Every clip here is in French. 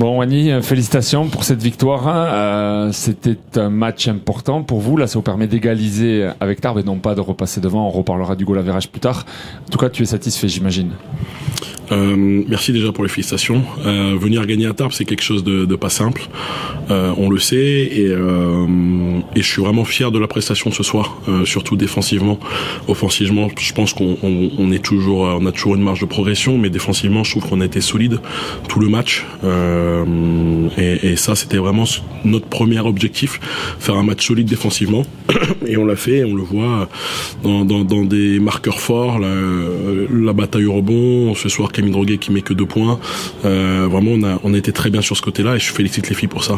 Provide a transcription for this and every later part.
Bon, Wany, félicitations pour cette victoire. C'était un match important pour vous. Là, ça vous permet d'égaliser avec Tarbes et non pas de repasser devant. On reparlera du goal average plus tard. En tout cas, tu es satisfait, j'imagine. Merci déjà pour les félicitations. Venir gagner à Tarbes, c'est quelque chose de pas simple. On le sait et je suis vraiment fier de la prestation de ce soir, surtout défensivement. Offensivement, je pense on a toujours une marge de progression, mais défensivement, je trouve qu'on a été solide tout le match. Et ça, c'était vraiment notre premier objectif, faire un match solide défensivement. Et on l'a fait, et on le voit dans des marqueurs forts, la bataille au rebond, ce soir Camille Droguet qui met que 2 points. Vraiment, on a été très bien sur ce côté-là et je félicite les filles pour ça.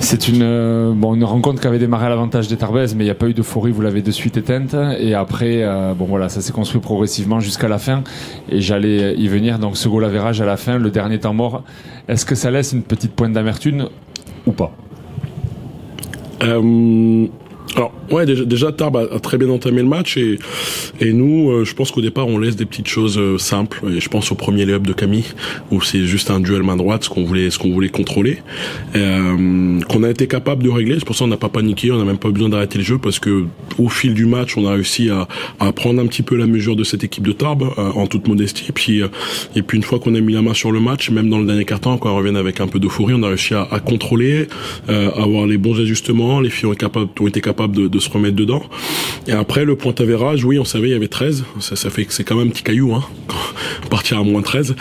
C'est une rencontre qui avait démarré à l'avantage des Tarbaises, mais il n'y a pas eu d'euphorie, vous l'avez de suite éteinte. Et après, ça s'est construit progressivement jusqu'à la fin. Et j'allais y venir. Donc, ce goal average à la fin, le dernier temps mort, est-ce que ça laisse une petite pointe d'amertume ou pas? Alors ouais, déjà Tarbes a très bien entamé le match et nous je pense qu'au départ on laisse des petites choses simples, et je pense au premier lay-up de Camille où c'est juste un duel main droite, ce qu'on voulait contrôler, qu'on a été capable de régler. C'est pour ça qu'on n'a pas paniqué, on n'a même pas besoin d'arrêter le jeu parce que au fil du match on a réussi à prendre un petit peu la mesure de cette équipe de Tarbes en toute modestie, et puis une fois qu'on a mis la main sur le match, même dans le dernier quart-temps quand on revient avec un peu d'euphorie, on a réussi à contrôler, avoir les bons ajustements, les filles ont été capables de se remettre dedans. Et après, le point average, oui, on savait, il y avait 13. Ça fait que c'est quand même un petit caillou, hein. Partir à moins 13.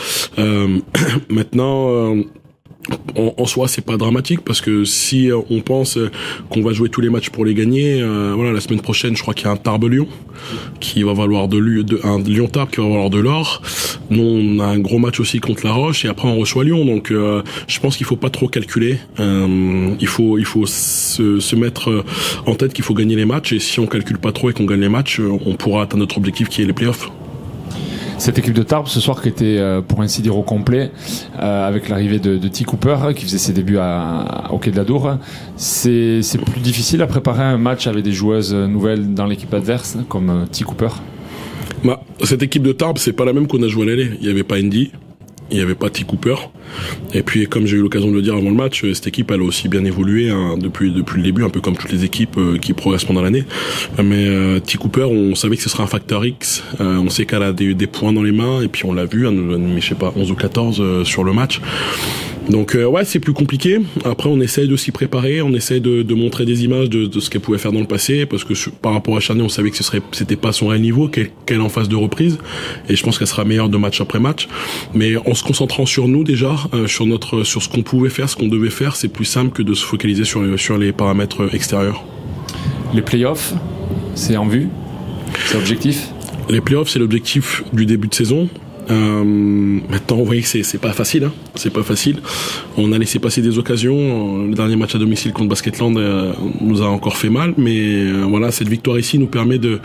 Maintenant, en soi, c'est pas dramatique parce que si on pense qu'on va jouer tous les matchs pour les gagner, la semaine prochaine, je crois qu'il y a un Tarbes-Lyon qui va valoir un Lyon-Tarbes qui va valoir de l'or. Nous, on a un gros match aussi contre La Roche et après on reçoit Lyon. Donc, je pense qu'il faut pas trop calculer. Il faut se mettre en tête qu'il faut gagner les matchs, et si on calcule pas trop et qu'on gagne les matchs, on pourra atteindre notre objectif qui est les playoffs. Cette équipe de Tarbes ce soir qui était pour ainsi dire au complet, avec l'arrivée de T. Cooper qui faisait ses débuts au Quai de la Dour, c'est plus difficile à préparer un match avec des joueuses nouvelles dans l'équipe adverse comme T. Cooper? Cette équipe de Tarbes, c'est pas la même qu'on a joué à l'aller. Il y avait pas Andy, il n'y avait pas T. Cooper. Et puis, comme j'ai eu l'occasion de le dire avant le match, cette équipe, elle a aussi bien évolué depuis le début, un peu comme toutes les équipes qui progressent pendant l'année. Mais T. Cooper, on savait que ce serait un facteur X. On sait qu'elle a des points dans les mains, et puis on l'a vu, elle nous a mis, je sais pas, 11 ou 14 sur le match. Donc c'est plus compliqué. Après, on essaye de s'y préparer, on essaye de montrer des images de ce qu'elle pouvait faire dans le passé, parce que par rapport à Charnay, on savait que c'était pas son réel niveau, qu'elle est en phase de reprise, et je pense qu'elle sera meilleure de match après match. Mais en se concentrant sur nous déjà, sur ce qu'on pouvait faire, ce qu'on devait faire, c'est plus simple que de se focaliser sur les paramètres extérieurs. Les playoffs, c'est en vue, c'est objectif. Les playoffs, c'est l'objectif du début de saison. Maintenant, vous voyez que c'est pas facile, hein. C'est pas facile. On a laissé passer des occasions. Le dernier match à domicile contre Basketland nous a encore fait mal, mais cette victoire ici nous permet de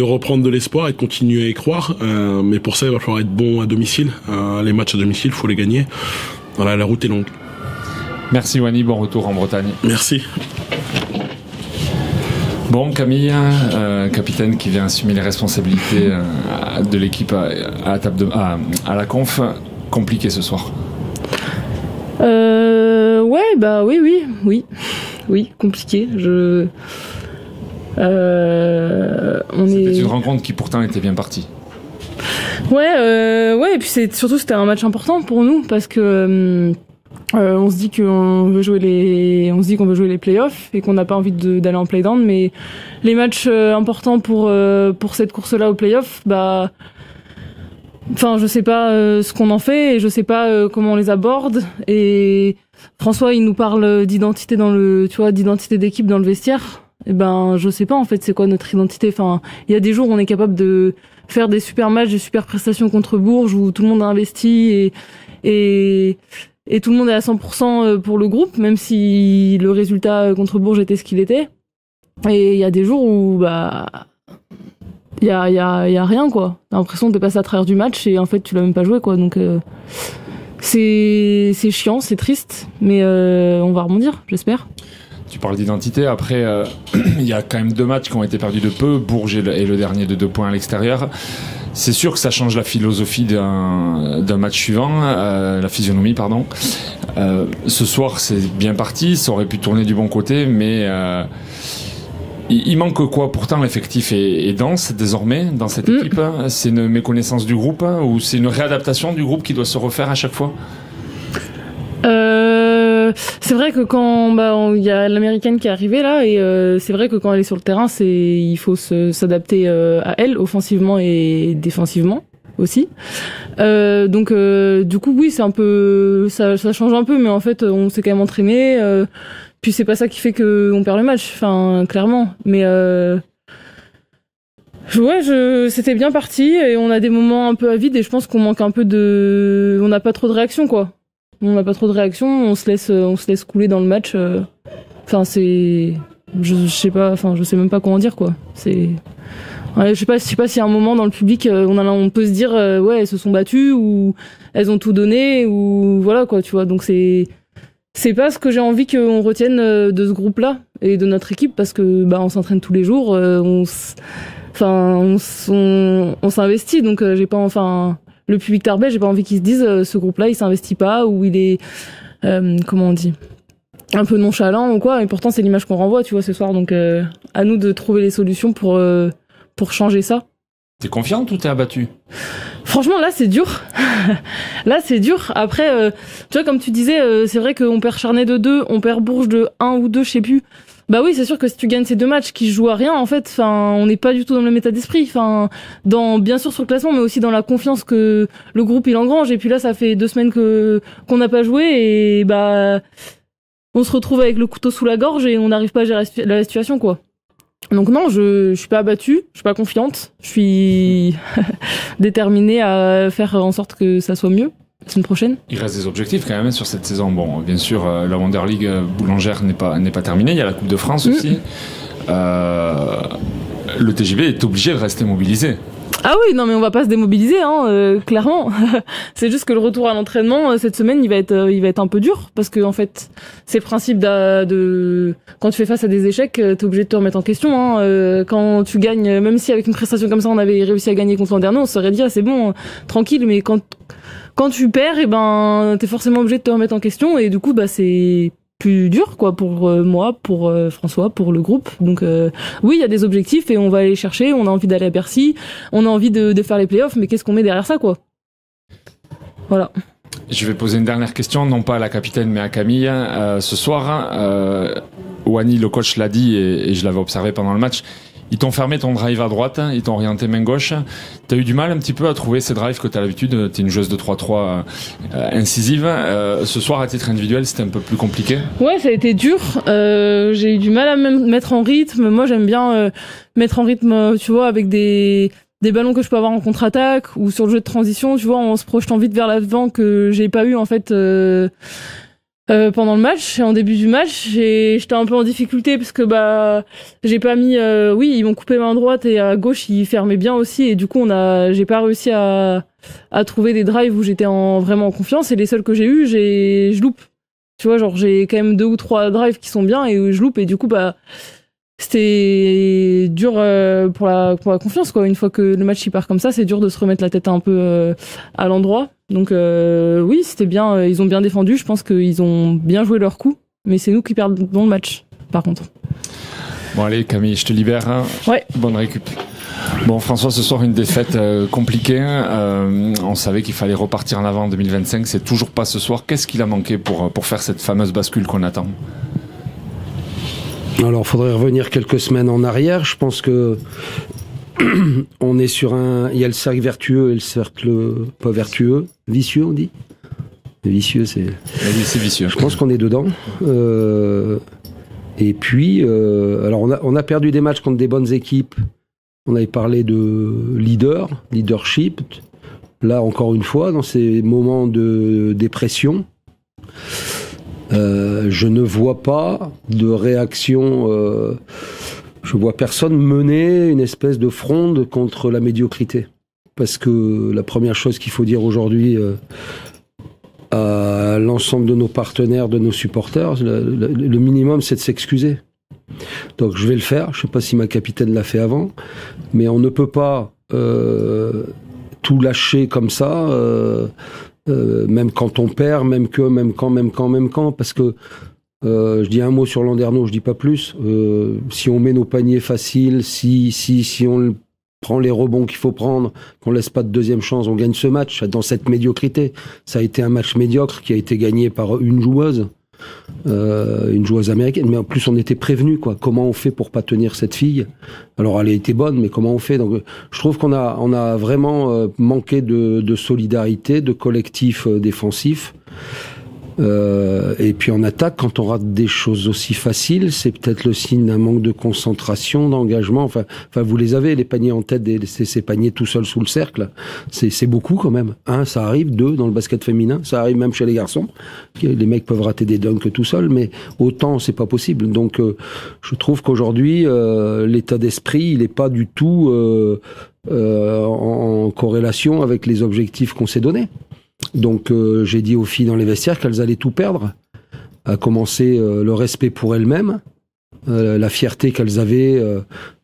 reprendre de l'espoir et de continuer à y croire. Mais pour ça, il va falloir être bon à domicile. Les matchs à domicile, faut les gagner. Voilà, la route est longue. Merci Wany, bon retour en Bretagne. Merci. Bon, Camille, capitaine qui vient assumer les responsabilités de l'équipe à la table à la conf, compliqué ce soir. Oui, compliqué. C'était une rencontre qui pourtant était bien partie. Et puis c'était un match important pour nous parce que on se dit qu'on veut jouer les playoffs et qu'on n'a pas envie d'aller en play-down, mais les matchs importants pour cette course-là aux playoffs, je sais pas ce qu'on en fait et je sais pas comment on les aborde. Et François, il nous parle d'identité d'identité d'équipe dans le vestiaire. Et je sais pas en fait c'est quoi notre identité. Enfin, il y a des jours où on est capable de faire des super matchs, des super prestations contre Bourges où tout le monde a investi et tout le monde est à 100% pour le groupe, même si le résultat contre Bourges était ce qu'il était. Et il y a des jours où il y a rien quoi. T'as l'impression de passer à travers du match et en fait tu l'as même pas joué quoi. Donc c'est chiant, c'est triste, mais on va rebondir, j'espère. Tu parles d'identité. Après, il y a quand même 2 matchs qui ont été perdus de peu. Bourges et le dernier de 2 points à l'extérieur. C'est sûr que ça change la philosophie d'un match suivant, la physionomie, pardon. Ce soir, c'est bien parti. Ça aurait pu tourner du bon côté, mais il manque quoi? Pourtant, l'effectif est dense désormais dans cette équipe. C'est une méconnaissance du groupe ou c'est une réadaptation du groupe qui doit se refaire à chaque fois? C'est vrai que quand il y a l'américaine qui est arrivée là et c'est vrai que quand elle est sur le terrain, il faut s'adapter à elle offensivement et défensivement aussi. Donc du coup oui, c'est un peu ça change un peu, mais en fait on s'est quand même entraîné. Puis c'est pas ça qui fait que on perd le match, enfin clairement. Mais c'était bien parti et on a des moments un peu à vide et je pense qu'on manque un peu on n'a pas trop de réaction quoi. On n'a pas trop de réaction, on se laisse couler dans le match. Enfin je sais même pas comment dire quoi. Je sais pas s'il y a un moment dans le public on peut se dire ouais elles se sont battues ou elles ont tout donné ou voilà quoi tu vois. Donc c'est pas ce que j'ai envie qu'on retienne de ce groupe-là et de notre équipe parce que on s'entraîne tous les jours, on s'investit donc j'ai pas le public tarbais, j'ai pas envie qu'ils se disent ce groupe-là il s'investit pas ou il est comment on dit un peu nonchalant ou quoi, et pourtant c'est l'image qu'on renvoie tu vois ce soir, donc à nous de trouver les solutions pour changer ça. T'es confiante ou t'es abattue? Franchement là c'est dur. Là c'est dur. Après tu vois comme tu disais c'est vrai qu'on perd Charnay de 2, on perd Bourges de 1 ou 2 je sais plus. Bah oui, c'est sûr que si tu gagnes ces 2 matchs qui jouent à rien, en fait, on n'est pas du tout dans le même état d'esprit. Bien sûr sur le classement, mais aussi dans la confiance que le groupe il engrange. Et puis là, ça fait 2 semaines qu'on n'a pas joué et on se retrouve avec le couteau sous la gorge et on n'arrive pas à gérer la situation, quoi. Donc non, je suis pas abattue, je suis pas confiante, je suis déterminée à faire en sorte que ça soit mieux. La semaine prochaine. Il reste des objectifs quand même sur cette saison. Bon, bien sûr, la Wonder League boulangère n'est pas terminée. Il y a la Coupe de France aussi. Le TGV est obligé de rester mobilisé. Ah oui, non mais on va pas se démobiliser, clairement. C'est juste que le retour à l'entraînement cette semaine, il va être un peu dur parce que en fait, c'est le principe de quand tu fais face à des échecs, t'es obligé de te remettre en question. Quand tu gagnes, même si avec une prestation comme ça, on avait réussi à gagner contre Landerneau, on se serait dit c'est bon, tranquille. Mais quand tu perds, t'es forcément obligé de te remettre en question et du coup c'est plus dur quoi pour moi, pour François, pour le groupe. Donc oui, il y a des objectifs et on va aller chercher, on a envie d'aller à Bercy, on a envie de faire les playoffs, mais qu'est-ce qu'on met derrière ça quoi? Voilà. Je vais poser une dernière question, non pas à la capitaine mais à Camille. Ce soir, Wany, le coach, l'a dit et je l'avais observé pendant le match. Ils t'ont fermé ton drive à droite, ils t'ont orienté main gauche. T'as eu du mal un petit peu à trouver ces drives que t'as l'habitude. T'es une joueuse de 3-3 incisive. Ce soir, à titre individuel, c'était un peu plus compliqué. Ouais, ça a été dur. J'ai eu du mal à me mettre en rythme. Moi, j'aime bien mettre en rythme, tu vois, avec des ballons que je peux avoir en contre-attaque ou sur le jeu de transition, tu vois, en se projetant vite vers l'avant que j'ai pas eu en fait. Pendant le match et en début du match j'étais un peu en difficulté parce que j'ai pas mis oui ils m'ont coupé main droite et à gauche ils fermaient bien aussi et du coup j'ai pas réussi à trouver des drives où j'étais vraiment en confiance et les seuls que j'ai eu je loupe, tu vois, genre j'ai quand même 2 ou 3 drives qui sont bien et je loupe et du coup c'était dur pour la confiance quoi. Une fois que le match il part comme ça, c'est dur de se remettre la tête un peu à l'endroit. Donc oui, c'était bien, ils ont bien défendu, je pense qu'ils ont bien joué leur coup, mais c'est nous qui perdons le match par contre. Bon allez Camille, je te libère. Ouais. Bonne récup. Bon François, ce soir une défaite compliquée. On savait qu'il fallait repartir en avant en 2025, c'est toujours pas ce soir. Qu'est-ce qu'il a manqué pour faire cette fameuse bascule qu'on attend? Alors, il faudrait revenir quelques semaines en arrière. Je pense que on est sur il y a le cercle vertueux et le cercle pas vertueux, vicieux, on dit. Vicieux, c'est. Oui, c'est vicieux. Je pense qu'on est dedans. Et puis, alors on a perdu des matchs contre des bonnes équipes. On avait parlé de leadership. Là, encore une fois, dans ces moments de dépression. Je ne vois pas de réaction. Je vois personne mener une espèce de fronde contre la médiocrité. Parce que la première chose qu'il faut dire aujourd'hui à l'ensemble de nos partenaires, de nos supporters, le minimum, c'est de s'excuser. Donc je vais le faire. Je sais pas si ma capitaine l'a fait avant, mais on ne peut pas tout lâcher comme ça, même quand on perd, même quand, parce que je dis un mot sur Landerneau, je dis pas plus. Si on met nos paniers faciles, si on prend les rebonds qu'il faut prendre, qu'on laisse pas de deuxième chance, on gagne ce match dans cette médiocrité. Ça a été un match médiocre qui a été gagné par une joueuse américaine, mais en plus on était prévenu, quoi. Comment on fait pour pas tenir cette fille? Alors elle a été bonne, mais comment on fait? Donc je trouve qu'on a vraiment manqué de solidarité, de collectif défensif. Et puis en attaque, quand on rate des choses aussi faciles, c'est peut-être le signe d'un manque de concentration, d'engagement. Enfin, vous les avez, les paniers en tête, ces paniers tout seuls sous le cercle. C'est beaucoup quand même. Ça arrive. 2 dans le basket féminin, ça arrive même chez les garçons. Les mecs peuvent rater des dunks tout seuls, mais autant c'est pas possible. Donc je trouve qu'aujourd'hui l'état d'esprit, il est pas du tout en corrélation avec les objectifs qu'on s'est donnés. Donc j'ai dit aux filles dans les vestiaires qu'elles allaient tout perdre, à commencer le respect pour elles-mêmes, la fierté qu'elles avaient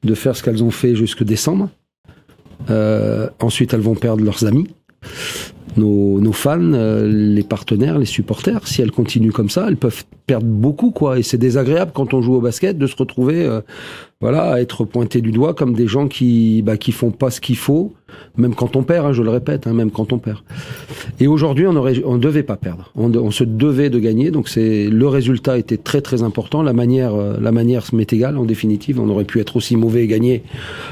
de faire ce qu'elles ont fait jusque décembre. Ensuite elles vont perdre leurs amis, nos fans, les partenaires, les supporters. Si elles continuent comme ça, elles peuvent perdre beaucoup, quoi. Et c'est désagréable quand on joue au basket de se retrouver à être pointé du doigt comme des gens qui font pas ce qu'il faut, même quand on perd, je le répète, même quand on perd. Et aujourd'hui, on devait pas perdre. On se devait de gagner. Donc le résultat était très très important. La manière m'est égale, en définitive. On aurait pu être aussi mauvais et gagner.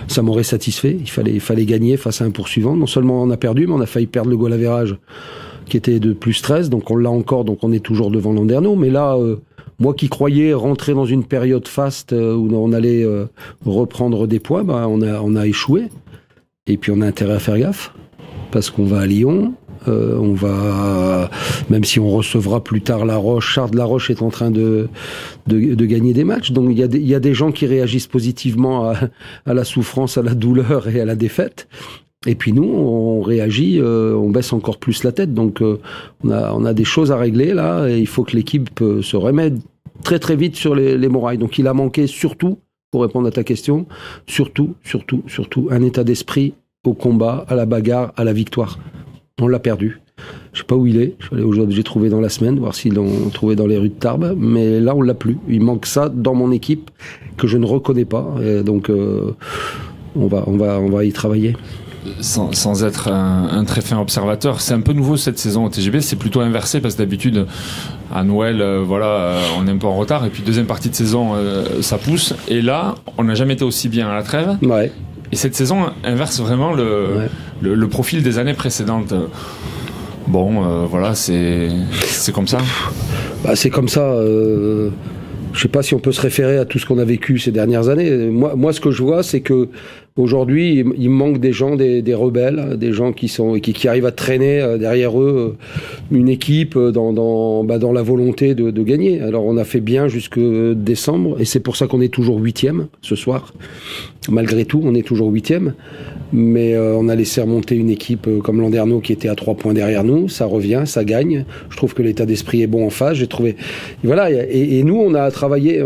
Ça m'aurait satisfait. Il fallait gagner face à un poursuivant. Non seulement on a perdu, mais on a failli perdre le goal average qui était de plus 13. Donc on l'a encore. Donc on est toujours devant Landerneau. Mais là, moi qui croyais rentrer dans une période faste où on allait reprendre des points, on a échoué. Et puis on a intérêt à faire gaffe, parce qu'on va à Lyon, on va, même si on recevra plus tard La Roche, Charles de La Roche est en train de gagner des matchs. Donc il y a des gens qui réagissent positivement à la souffrance, à la douleur et à la défaite. Et puis nous, on réagit, on baisse encore plus la tête. Donc on a des choses à régler là, et il faut que l'équipe se remette très très vite sur les morailles. Donc il a manqué surtout, pour répondre à ta question, surtout, un état d'esprit au combat, à la bagarre, à la victoire. On l'a perdu. Je sais pas où il est. Je vais aller aux objets trouvés dans la semaine, voir s'ils l'ont trouvé dans les rues de Tarbes. Mais là, on l'a plus. Il manque ça dans mon équipe que je ne reconnais pas. Et donc, on va y travailler. Sans être un très fin observateur, c'est un peu nouveau cette saison au TGB, c'est plutôt inversé parce que d'habitude à Noël on est un peu en retard et puis deuxième partie de saison ça pousse, et là on n'a jamais été aussi bien à la trêve. Ouais. Et cette saison inverse vraiment le profil des années précédentes. Bon c'est comme ça. C'est comme ça. Je sais pas si on peut se référer à tout ce qu'on a vécu ces dernières années. Moi, ce que je vois, c'est que aujourd'hui, il manque des gens, des rebelles, des gens qui arrivent à traîner derrière eux une équipe dans la volonté de gagner. Alors, on a fait bien jusque décembre, et c'est pour ça qu'on est toujours 8e ce soir. Malgré tout, on est toujours 8e. Mais on a laissé remonter une équipe comme Landerneau qui était à 3 points derrière nous. Ça revient, ça gagne. Je trouve que l'état d'esprit est bon en face. J'ai trouvé, voilà. Et nous, on a travaillé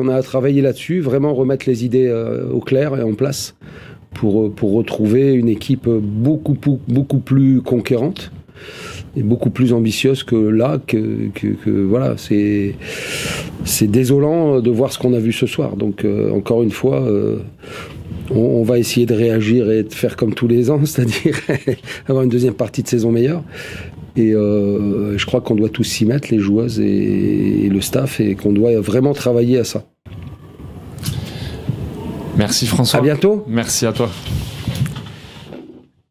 là-dessus, vraiment remettre les idées au clair et en place pour retrouver une équipe beaucoup plus conquérante et beaucoup plus ambitieuse que là. Voilà, c'est désolant de voir ce qu'on a vu ce soir. Donc encore une fois. On va essayer de réagir et de faire comme tous les ans, c'est-à-dire avoir une deuxième partie de saison meilleure. Et je crois qu'on doit tous s'y mettre, les joueuses et le staff, et qu'on doit vraiment travailler à ça. Merci François. À bientôt. Merci à toi.